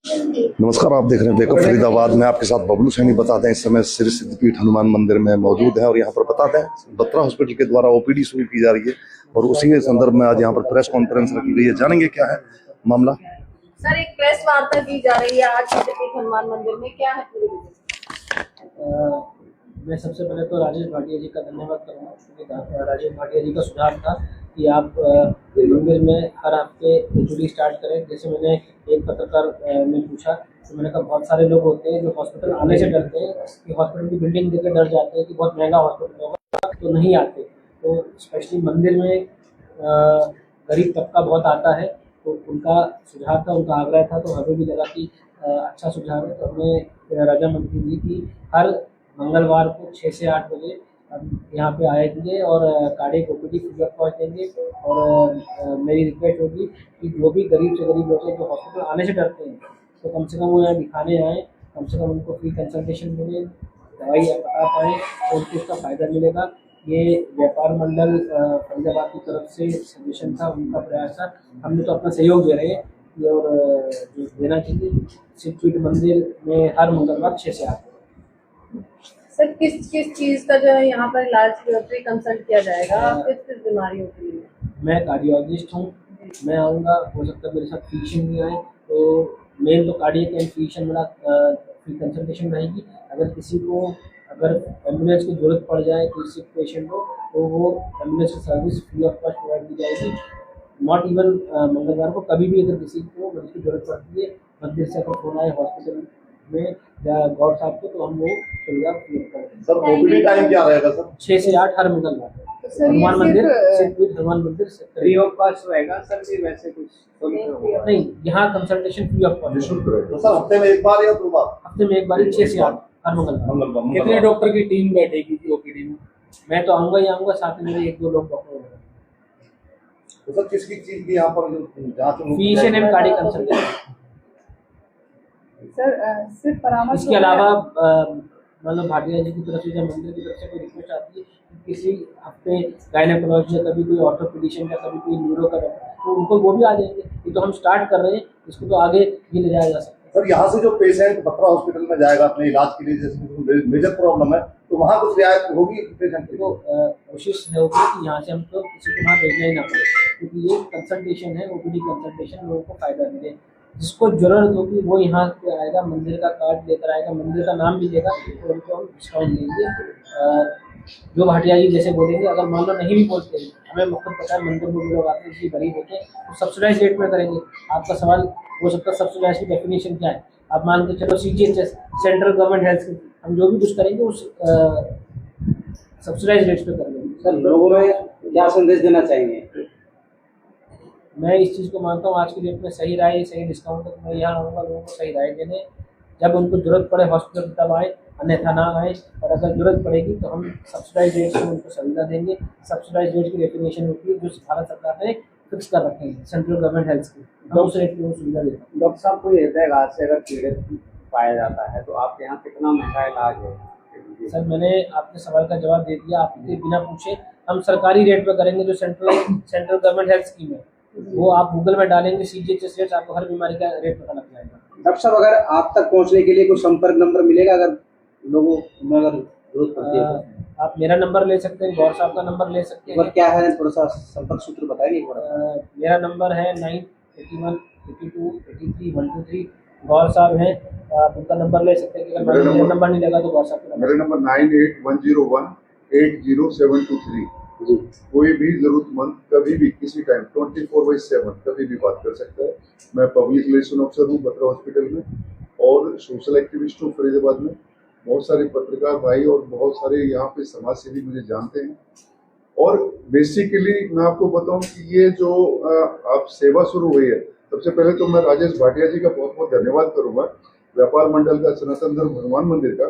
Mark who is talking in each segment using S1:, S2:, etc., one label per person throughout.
S1: नमस्कार, आप देख रहे हैं वेकअप फरीदाबाद में। आपके साथ बबलू सैनी। बताते हैं इस समय श्री सिद्धपीठ हनुमान मंदिर में मौजूद है और यहाँ पर बताते हैं बत्रा हॉस्पिटल के द्वारा ओपीडी शुरू की जा रही है और उसी के संदर्भ में आज यहाँ पर प्रेस कॉन्फ्रेंस रखी गई है। जानेंगे क्या है मामला।
S2: सर, एक प्रेस वार्ता की जा रही है आज सिद्धपीठ हनुमान मंदिर में, क्या है पूरी विजय?
S3: मैं सबसे पहले तो राजेश भाटिया जी का धन्यवाद करूँगा, क्योंकि राजेश भाटिया जी का सुझाव था कि आप मंदिर में हर हफ्ते एचओडी स्टार्ट करें। जैसे मैंने एक पत्रकार ने पूछा तो मैंने कहा बहुत सारे लोग होते हैं जो हॉस्पिटल आने से डरते हैं कि हॉस्पिटल की बिल्डिंग देख के डर जाते हैं कि बहुत महंगा हॉस्पिटल होगा तो नहीं आते। तो स्पेशली मंदिर में गरीब तबका बहुत आता है, तो उनका सुझाव था, उनका आग्रह था, तो हमें भी लगा कि अच्छा सुझाव है। तो हमें राजा मंत्री जी की हर मंगलवार को 6 से 8 बजे हम यहाँ पे आएंगे और cardiac OPD free of cost देंगे। और मेरी रिक्वेस्ट होगी कि जो भी गरीब से गरीब लोग हैं जो हॉस्पिटल आने से डरते हैं तो कम से कम वो यहाँ दिखाने आए, कम से कम उनको फ्री कंसल्टेशन मिले, दवाई बता पाएँ तो उनको उसका फ़ायदा मिलेगा। ये व्यापार मंडल फरीदाबाद की तरफ से सजेशन था, उनका प्रयास था, हमने तो अपना सहयोग दे रहे हैं और जो देना चाहिए। सिद्धपीठ मंदिर में हर मंगलवार 6 से 8।
S2: सर, किस किस चीज का जो है यहाँ पर इलाज फ्री कंसल्ट किया जाएगा? किस किस बीमारियों के लिए?
S3: मैं कार्डियोलॉजिस्ट हूँ, मैं आऊँगा, हो सकता है मेरे साथ फिजिशियन भी आए, तो मेन तो कार्डियक एंड फिजिशियन मेरा फ्री कंसल्टेशन रहेगी। अगर किसी को अगर एम्बुलेंस की जरूरत पड़ जाए किसी पेशेंट को तो वो एम्बुलेंस की service free of cost provide की जाएगी। नॉट इवन मंगलवार को, कभी भी अगर किसी को मरीज की जरूरत पड़ती है मंदिर से अगर फोन आए हॉस्पिटल में या गौर साहब को तो हम वो सुविधा उपलब्ध करेंगे।
S1: सर, ओपीडी टाइम क्या रहेगा सर?
S3: 6 से 8 हर मंगलवार। हनुमान मंदिर, सिद्धपीठ हनुमान मंदिर से
S4: फ्री ऑफ कॉस्ट रहेगा सर जी? वैसे कुछ
S3: नहीं, यहाँ कंसल्टेशन फ्री ऑफ कॉस्ट।
S1: तो सर हफ्ते में एक बार या 2 बार?
S3: हफ्ते में एक बार 6 से 8 हर मंगलवार।
S4: कितने डॉक्टर की टीम बैठेगी जी ओपीडी में?
S3: मैं तो आऊँगा ही आऊँगा, साथ में मेरे 1-2 लोग डॉक्टर होंगे।
S1: तो सर किसकी चीज की यहाँ पर जाँच?
S3: Physician and cardiac consultant.
S2: Sir, सिर्फ परामर्श
S3: इसके अलावा मतलब भाटिया जी की तरफ से या मंदिर की तरफ से कोई रिक्वेस्ट आती है कि किसी हफ्ते गायनेकोलॉजी या कभी कोई ऑर्थोपेडिशियन या कभी कोई न्यूरो का तो उनको वो भी आ जाएंगे। ये तो हम स्टार्ट कर रहे हैं, इसको तो आगे भी ले जाया जा सकता है।
S1: सर, यहाँ से जो पेशेंट बत्रा हॉस्पिटल में जाएगा अपने इलाज के लिए, जैसे मेजर प्रॉब्लम है, तो वहाँ कुछ रियायत होगी पेशेंट की?
S3: तो कोशिश है होगी कि यहाँ से हमको किसी को वहाँ भेजना ही ना पड़े, क्योंकि ये कंसल्टेशन है, ओपीडी कंसल्टेशन, लोगों को फायदा मिले। जिसको जरूरत होगी वो यहाँ पे आएगा, मंदिर का कार्ड लेकर आएगा, मंदिर का नाम भी लेगा तो उनको हम डिस्काउंट देंगे। जो भाटिया जी जैसे बोलेंगे, अगर मान लो नहीं भी बोलते हैं, हमें मतलब पता है मंदिर में लोग आते हैं गरीब होते हैं, तो सब्सिडाइज रेट में करेंगे। आपका सवाल हो सकता है सब्सिडाइज की डेफिनेशन क्या है? आप मान के चलो CGHS, central government health scheme, हम जो भी कुछ करेंगे उस सब्सिडाइज रेट पे कर लेंगे।
S4: सर, लोगों में क्या संदेश देना चाहिए?
S3: मैं इस चीज़ को मानता हूँ आज की डेट में सही राय, सही डिस्काउंट तक मैं यहाँ आऊँगा लोगों को सही राय देने। जब उनको जरूरत पड़े हॉस्पिटल तब आए, अन्यथा ना आए। और अगर जरूरत पड़ेगी तो हम सब्सिडाइज रेट में उनको सुविधा देंगे। सब्सिडाइज रेट की डेफिनेशन होती है जो भारत सरकार ने फिक्स कर रखे हैं, सेंट्रल गवर्नमेंट हेल्थ स्कीम, हम उस रेट में सुविधा देते हैं।
S4: डॉक्टर साहब, कोई हृदयघात से अगर पीड़ित पाया जाता है तो आपके यहाँ कितना महंगा इलाज है?
S3: सर, मैंने आपके सवाल का जवाब दे दिया, आपके बिना पूछे। हम सरकारी रेट पर करेंगे जो सेंट्रल गवर्नमेंट हेल्थ स्कीम है, वो आप गूगल में डालेंगे CGHS रेट, आपको हर बीमारी का रेट पता लग जाएगा।
S4: डॉक्टर साहब, अगर आप तक पहुँचने के लिए कोई संपर्क नंबर मिलेगा अगर लोगों में अगर जरूरत पड़ती है तो?
S3: आप मेरा नंबर ले सकते हैं, गौर साहब का नंबर ले सकते हैं।
S4: क्या है, थोड़ा सा संपर्क सूत्र बताइए एक बार।
S3: मेरा नंबर है 981 82 83 123। गौर साहब हैं, आप उनका नंबर ले सकते हैं। अगर मेरा नंबर नहीं लगा तो गौर साहब का
S5: मेरा नंबर 9810180723।
S4: जी,
S5: कोई भी जरूरतमंद कभी भी किसी टाइम 24/7 कभी भी बात कर सकता है। मैं पब्लिक रिलेशन ऑफिसर हूँ बत्रा हॉस्पिटल में और सोशल एक्टिविस्ट हूँ फरीदाबाद में। बहुत सारे पत्रकार भाई और बहुत सारे यहाँ पे समाज सेवी मुझे जानते हैं। और बेसिकली मैं आपको बताऊं कि ये जो आप सेवा शुरू हुई है, सबसे पहले तो मैं राजेश भाटिया जी का बहुत बहुत धन्यवाद करूंगा, व्यापार मंडल का, सनातन धर्म हनुमान मंदिर का।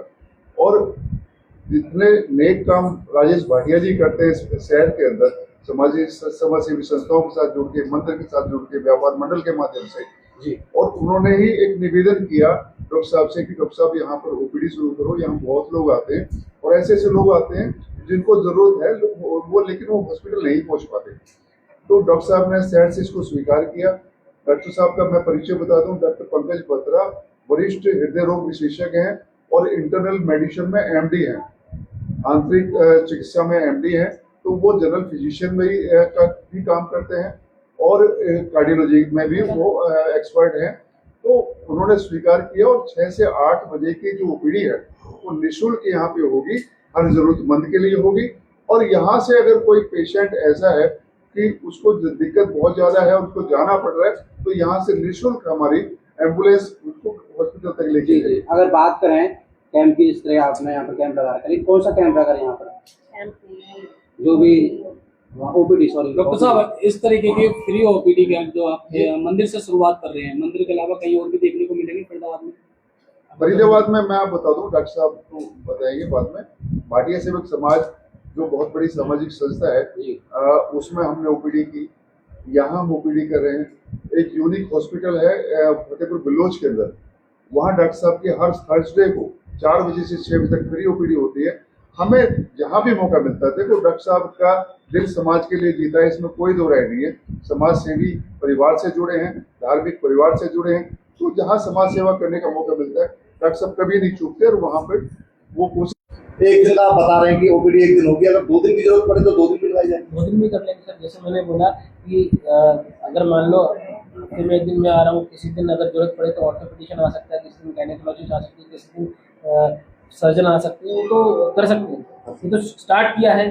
S5: और जितने नेक काम राजेश भाटिया जी करते हैं शहर के अंदर, समाज सेवी संस्थाओं के साथ जुड़ के, मंदिर के साथ जुड़ के, व्यापार मंडल के माध्यम से जी। और उन्होंने ही एक निवेदन किया डॉक्टर साहब से कि डॉक्टर साहब यहाँ पर ओपीडी शुरू करो। यहाँ बहुत लोग आते हैं और ऐसे ऐसे लोग आते हैं जिनको जरूरत है वो, लेकिन वो हॉस्पिटल नहीं पहुंच पाते। तो डॉक्टर साहब ने शहर से इसको स्वीकार किया डॉक्टर साहब का मैं परिचय बता दूं, डॉक्टर पंकज बत्रा वरिष्ठ हृदय रोग विशेषज्ञ हैं और इंटरनल मेडिसिन में एमडी हैं, आंतरिक चिकित्सा में एमडी हैं। तो वो जनरल फिजिशियन में भी काम करते हैं और कार्डियोलॉजी में भी वो एक्सपर्ट हैं। तो उन्होंने स्वीकार किया और 6 से 8 बजे की जो ओपीडी है वो निःशुल्क यहाँ पे होगी, हर जरूरतमंद के लिए होगी। और यहाँ से अगर कोई पेशेंट ऐसा है कि उसको दिक्कत बहुत ज्यादा है, उसको जाना पड़ रहा है, तो यहाँ से निःशुल्क हमारी एम्बुलेंस उसको हॉस्पिटल तक लेके जाएगी।
S4: अगर बात करें कैंप की, इस तरह आपने यहाँ पर कैंप लगा रखा है, कौन सा कैंप लगा यहाँ पर? जो भी ओपीडी, सॉरी
S6: डॉक्टर साहब, इस तरीके के फ्री ओपीडी कैंप जो आप मंदिर से शुरुआत कर रहे हैं, मंदिर के अलावा कहीं और भी देखने को मिलेंगे फरीदाबाद में?
S5: फरीदाबाद में मैं आप बता दूं, डॉक्टर साहब को बताएंगे बाद में, भाटिया सेवक समाज जो बहुत बड़ी सामाजिक संस्था है उसमें हमने ओपीडी की, यहाँ हम ओपीडी कर रहे हैं। एक यूनिक हॉस्पिटल है फतेहपुर बिल्लोच के अंदर, वहाँ डॉक्टर साहब की हर थर्सडे को 4 बजे से 6 बजे तक फ्री ओपीडी होती है। हमें जहाँ भी मौका मिलता है, देखो डॉक्टर साहब का दिल समाज के लिए जीता है, इसमें कोई दो राय नहीं है। समाज सेवी परिवार से जुड़े हैं, धार्मिक परिवार से जुड़े हैं, तो जहाँ समाज सेवा करने का मौका मिलता है डॉक्टर साहब कभी नहीं चूकते और वहाँ पर वो कोशिश।
S1: एक दिन आप बता रहे हैं कि ओपीडी एक दिन होगी, अगर 2 दिन की जरूरत पड़े तो 2 दिन भी लगाई जाएगी?
S3: 2 दिन भी कर लेंगे सर। जैसे मैंने बोला कि अगर मान लो कि मैं एक दिन में आ रहा हूँ, किसी दिन अगर जरूरत पड़े तो ऑर्थोपेडिशियन आ सकता है, किसी दिन गायनेकोलॉजिस्ट आ सकती है, किसी दिन सर्जन आ सकते हैं, तो कर सकते हैं। ये तो स्टार्ट किया है।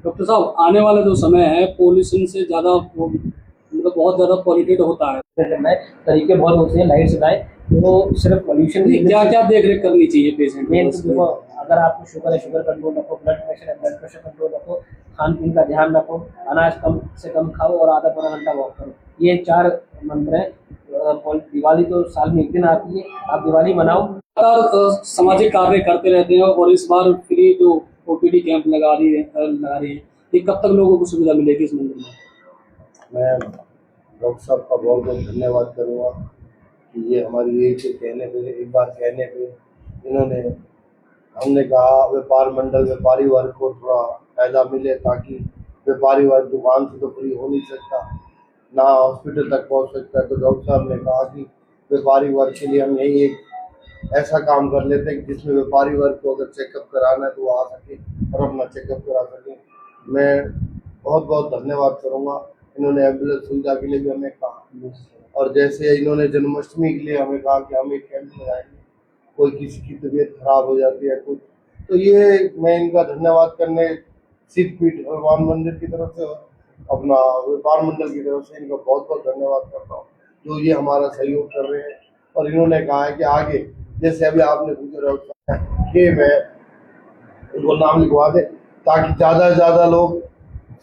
S6: डॉक्टर साहब, आने वाला जो समय है पोल्यूशन से ज़्यादा मतलब बहुत ज़्यादा पॉल्यूटेड होता है,
S3: करना है, तरीके बहुत होते हैं लाइट से लाए, तो सिर्फ पॉल्यूशन
S6: क्या क्या देख रेख करनी चाहिए पेशेंट
S3: मेन? तो देखो, अगर आपको शुगर है शुगर कंट्रोल रखो, ब्लड प्रेशर है ब्लड प्रेशर कंट्रोल रखो, खान पीन का ध्यान रखो, अनाज कम से कम खाओ और आधा पौना घंटा वॉक करो। ये 4 मंत्र हैं। दिवाली तो साल में एक दिन आती है, आप दिवाली मनाओ।
S6: सामाजिक कार्य करते रहते हैं और इस बार फ्री जो ओपीडी कैंप लगा रही है, ये कब तक लोगों को सुविधा मिलेगी इस मंदिर में?
S7: मैं डॉक्टर साहब का बहुत बहुत धन्यवाद करूँगा कि ये हमारी एक बार कहने पे इन्होंने, हमने कहा व्यापार मंडल व्यापारी वर्ग को थोड़ा फायदा मिले, ताकि व्यापारी वर्ग दुकान से तो फ्री हो नहीं सकता, ना हॉस्पिटल तक पहुंच सकता है। तो डॉक्टर साहब ने कहा कि व्यापारी वर्ग के लिए हम यही एक ऐसा काम कर लेते हैं कि जिसमें व्यापारी वर्ग को अगर चेकअप कराना है तो वो आ सके और अपना चेकअप करा सके। मैं बहुत बहुत धन्यवाद करूँगा। इन्होंने एम्बुलेंस सुविधा के लिए भी हमें कहा, और जैसे इन्होंने जन्माष्टमी के लिए हमें कहा कि हम एक कैंप लगाएंगे, कोई किसी की तबीयत खराब हो जाती है कुछ, तो ये मैं इनका धन्यवाद करने सिद्धपीठ हनुमान मंदिर की तरफ से अपना व्यापार मंडल की तरफ से इनका बहुत बहुत धन्यवाद करता हूँ, जो ये हमारा सहयोग कर रहे हैं। और इन्होंने कहा है कि आगे जैसे अभी आपने पूछा कि मैं इनको नाम लिखवा दे, ताकि ज़्यादा से ज़्यादा लोग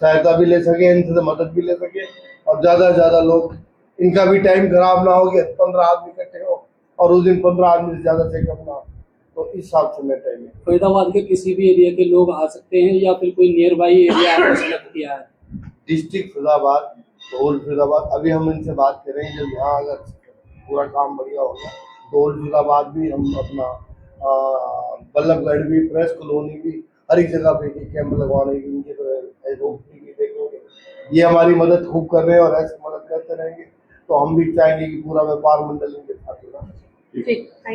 S7: सहायता भी ले सके, इनसे मदद भी ले सके, और ज़्यादा से ज़्यादा लोग, इनका भी टाइम खराब ना हो कि 15 आदमी इकट्ठे हो और उस दिन 15 आदमी से ज़्यादा चेकअप ना हो। तो इस हिसाब से मैं टाइम
S6: फरीदाबाद के किसी भी एरिया के लोग आ सकते हैं या फिर कोई नियर बाई एरिया आपने सेलेक्ट किया है?
S7: डिस्ट्रिक्ट फरीदाबाद, होल फरीदाबाद, अभी हम इनसे बात करेंगे जब यहाँ अगर पूरा काम बढ़िया होगा तो होल फरीदाबाद भी हम अपना बल्लभगढ़ भी, प्रेस कॉलोनी भी, हर एक जगह पे कैंप लगवाने की इनके भी देखेंगे। ये हमारी मदद खूब कर रहे हैं और ऐसे मदद करते रहेंगे, तो हम भी चाहेंगे कि पूरा व्यापार मंडल इनके साथ होगा।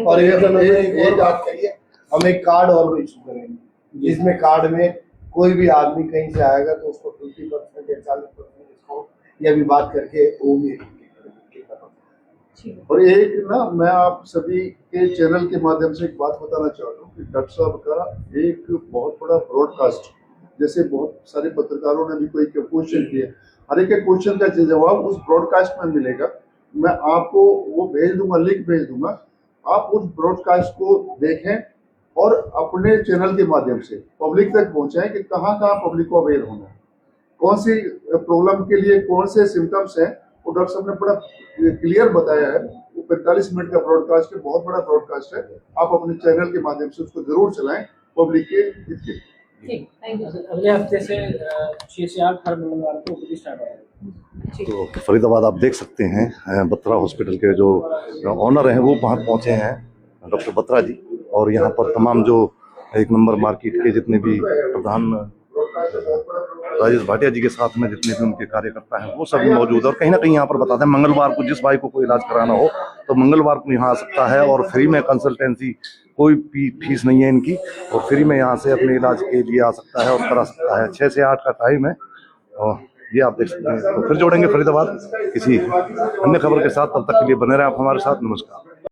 S7: और एक बात कहिए, हम एक कार्ड और इशू करेंगे, जिसमें कार्ड में कोई भी आदमी कहीं से आएगा तो उसको 50% या 40% डिस्काउंट, ये अभी बात करके वो भी।
S5: और एक ना, मैं आप सभी के चैनल के माध्यम से एक बात बताना चाहता हूँ कि डॉक्टर साहब का एक बहुत बड़ा ब्रॉडकास्ट, जैसे बहुत सारे पत्रकारों ने भी कोई क्वेश्चन किए, हर एक क्वेश्चन का जवाब उस ब्रॉडकास्ट में मिलेगा। मैं आपको वो भेज दूंगा, लिंक भेज दूंगा, आप उस ब्रॉडकास्ट को देखें और अपने चैनल के माध्यम से पब्लिक तक पहुंचाएं कि कहाँ कहाँ पब्लिक को अवेयर होना है, कौन सी प्रॉब्लम के लिए कौन से सिम्टम्स हैं, वो डॉक्टर साहब ने बड़ा क्लियर बताया है। वो 45 मिनट का ब्रॉडकास्ट है, बहुत बड़ा ब्रॉडकास्ट है, आप अपने चैनल के माध्यम से उसको जरूर चलाएं पब्लिक के हित के।
S2: ठीक, थैंक यू सर।
S3: अगले हफ्ते से 6 से 8 हर मंगलवार को ओपीडी स्टार्ट होगा।
S1: तो फरीदाबाद आप देख सकते हैं बत्रा हॉस्पिटल के जो ऑनर हैं वो वहाँ पहुँचे हैं, डॉक्टर बत्रा जी, और यहाँ पर तमाम जो 1 नंबर मार्केट के जितने भी प्रधान राजेश भाटिया जी के साथ में जितने भी उनके कार्यकर्ता हैं वो सभी मौजूद है। और कहीं ना कहीं यहाँ पर बताते हैं मंगलवार को जिस भाई को कोई इलाज कराना हो तो मंगलवार को यहाँ आ सकता है और फ्री में कंसल्टेंसी, कोई फीस नहीं है इनकी, और फ्री में यहाँ से अपने इलाज के लिए आ सकता है और करा सकता है। 6 से 8 का टाइम है और ये आप देख सकते हैं। तो फिर जोड़ेंगे फरीदाबाद किसी अन्य खबर के साथ, तब तक के लिए बने रहें आप हमारे साथ। नमस्कार।